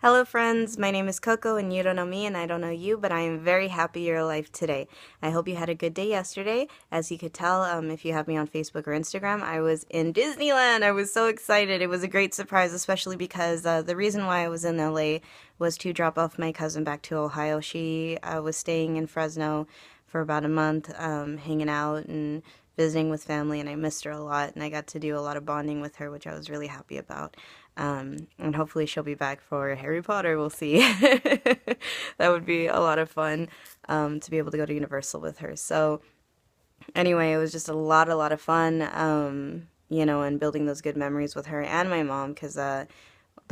Hello, friends. My name is Coco, and you don't know me, and I don't know you, but I am very happy you're alive today. I hope you had a good day yesterday. As you could tell, if you have me on Facebook or Instagram, I was in Disneyland. I was so excited. It was a great surprise, especially because the reason why I was in LA was to drop off my cousin back to Ohio. She was staying in Fresno for about a month, hanging out and visiting with family, and I missed her a lot, and I got to do a lot of bonding with her, which I was really happy about. And hopefully she'll be back for Harry Potter. We'll see. That would be a lot of fun, to be able to go to Universal with her. So anyway, it was just a lot of fun, and building those good memories with her and my mom, because the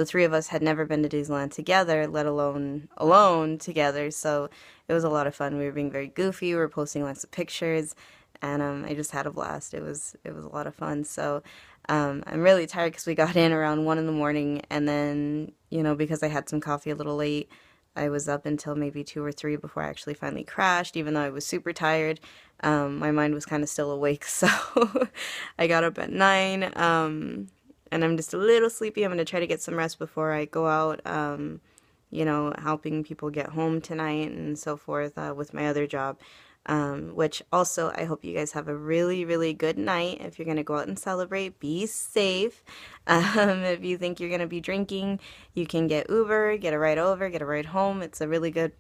three of us had never been to Disneyland together, let alone alone together. So it was a lot of fun. We were being very goofy. We were posting lots of pictures, and I just had a blast. It was a lot of fun. So I'm really tired because we got in around 1 in the morning, and then because I had some coffee a little late, I was up until maybe 2 or 3 before I actually finally crashed. Even though I was super tired, my mind was kind of still awake, so I got up at 9. And I'm just a little sleepy. I'm going to try to get some rest before I go out, helping people get home tonight and so forth with my other job. Which also, I hope you guys have a really, really good night. If you're going to go out and celebrate, be safe. If you think you're going to be drinking, you can get Uber, get a ride over, get a ride home. It's a really good,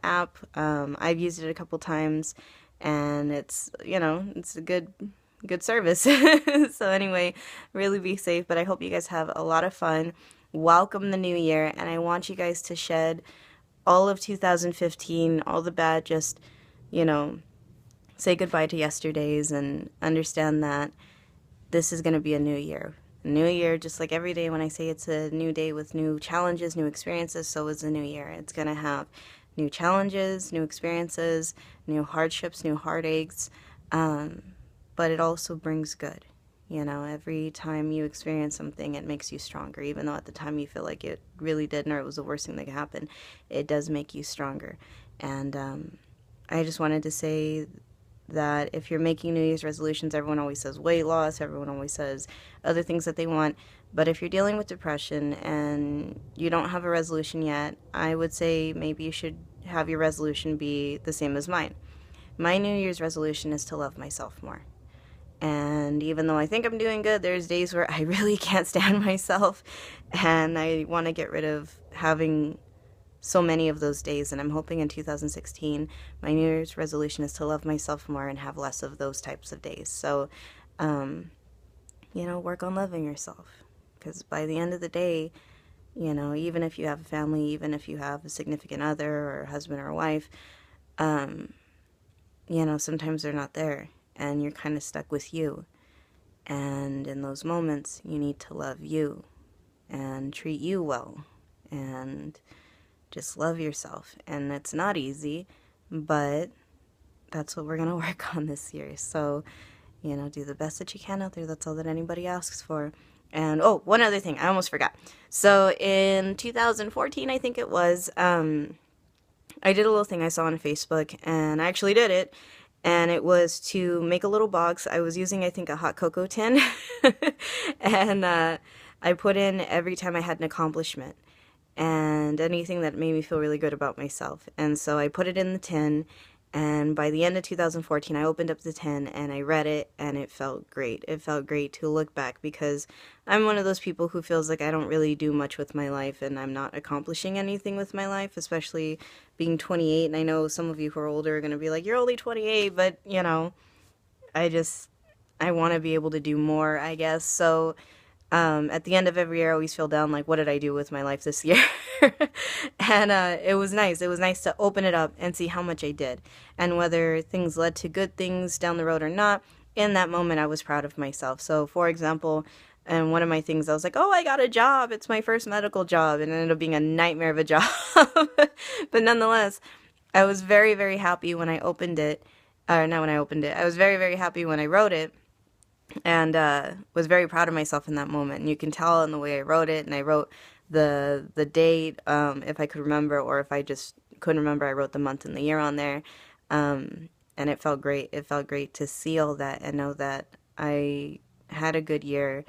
app. I've used it a couple times, and it's a good service. So anyway, really be safe, but I hope you guys have a lot of fun. Welcome the new year, and I want you guys to shed all of 2015, all the bad, just, you know, say goodbye to yesterdays and understand that this is going to be a new year. A new year, just like every day when I say it's a new day with new challenges, new experiences, so is the new year. It's going to have new challenges, new experiences, new hardships, new heartaches, but it also brings good. Every time you experience something, it makes you stronger. Even though at the time you feel like it really didn't, or it was the worst thing that could happen, it does make you stronger. And I just wanted to say that if you're making New Year's resolutions, everyone always says weight loss, everyone always says other things that they want. But if you're dealing with depression and you don't have a resolution yet, I would say maybe you should have your resolution be the same as mine. My New Year's resolution is to love myself more. And even though I think I'm doing good, there's days where I really can't stand myself, and I want to get rid of having so many of those days. And I'm hoping in 2016, my New Year's resolution is to love myself more and have less of those types of days. So, work on loving yourself. Because by the end of the day, even if you have a family, even if you have a significant other or a husband or a wife, sometimes they're not there, and you're kind of stuck with you. And in those moments, you need to love you and treat you well and just love yourself. And it's not easy, but that's what we're going to work on this year. So, do the best that you can out there. That's all that anybody asks for. And, oh, one other thing. I almost forgot. So in 2014, I think it was, I did a little thing I saw on Facebook, and I actually did it. And it was to make a little box. I was using, I think, a hot cocoa tin. And I put in every time I had an accomplishment and anything that made me feel really good about myself. And so I put it in the tin, and by the end of 2014, I opened up the tin and I read it, and it felt great. It felt great to look back, because I'm one of those people who feels like I don't really do much with my life, and I'm not accomplishing anything with my life, especially being 28. And I know some of you who are older are going to be like, you're only 28, but I want to be able to do more, I guess. So at the end of every year, I always feel down, like, what did I do with my life this year? And it was nice. It was nice to open it up and see how much I did, and whether things led to good things down the road or not. In that moment, I was proud of myself. So, for example, and one of my things, I was like, oh, I got a job. It's my first medical job. And it ended up being a nightmare of a job. But nonetheless, I was very, very happy when I opened it. Or not when I opened it. I was very, very happy when I wrote it, and was very proud of myself in that moment. And you can tell in the way I wrote it, and I wrote the date, if I could remember, or if I just couldn't remember, I wrote the month and the year on there. And it felt great. It felt great to see all that and know that I had a good year,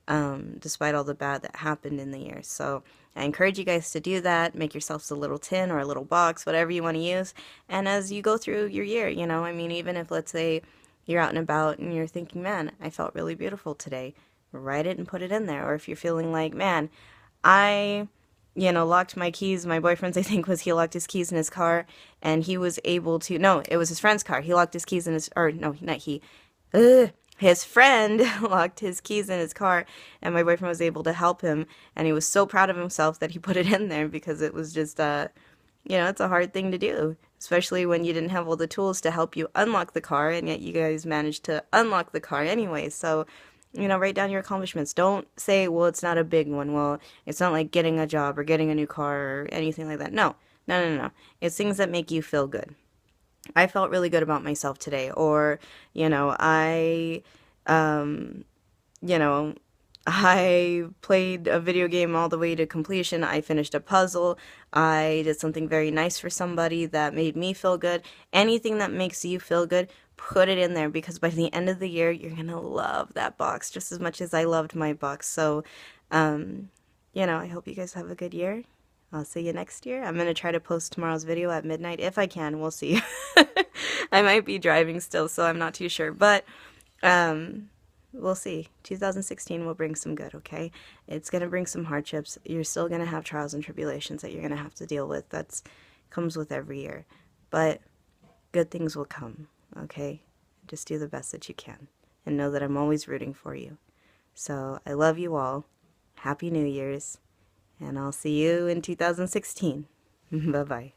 despite all the bad that happened in the year. So I encourage you guys to do that. Make yourselves a little tin or a little box, whatever you want to use. And as you go through your year, I mean, even if, let's say, you're out and about and you're thinking, man, I felt really beautiful today, write it and put it in there. Or if you're feeling like, man, I locked my keys. My boyfriend's, I think, he locked his keys in his car, and he was able to, no, it was his friend's car. He locked his keys in his, or no, not he, his friend locked his keys in his car, and my boyfriend was able to help him, and he was so proud of himself that he put it in there because it was just, it's a hard thing to do, especially when you didn't have all the tools to help you unlock the car, and yet you guys managed to unlock the car anyway. So, write down your accomplishments. Don't say, well, it's not a big one. Well, it's not like getting a job or getting a new car or anything like that. No, no, no, no. It's things that make you feel good. I felt really good about myself today. Or, I, um, you know, I played a video game all the way to completion. I finished a puzzle. I did something very nice for somebody that made me feel good. Anything that makes you feel good, put it in there because by the end of the year, you're going to love that box just as much as I loved my box. So, I hope you guys have a good year. I'll see you next year. I'm going to try to post tomorrow's video at midnight if I can. We'll see. I might be driving still, so I'm not too sure. But, we'll see. 2016 will bring some good, okay? It's going to bring some hardships. You're still going to have trials and tribulations that you're going to have to deal with. That's comes with every year. But good things will come, okay? Just do the best that you can. And know that I'm always rooting for you. So, I love you all. Happy New Year's. And I'll see you in 2016. Bye-bye.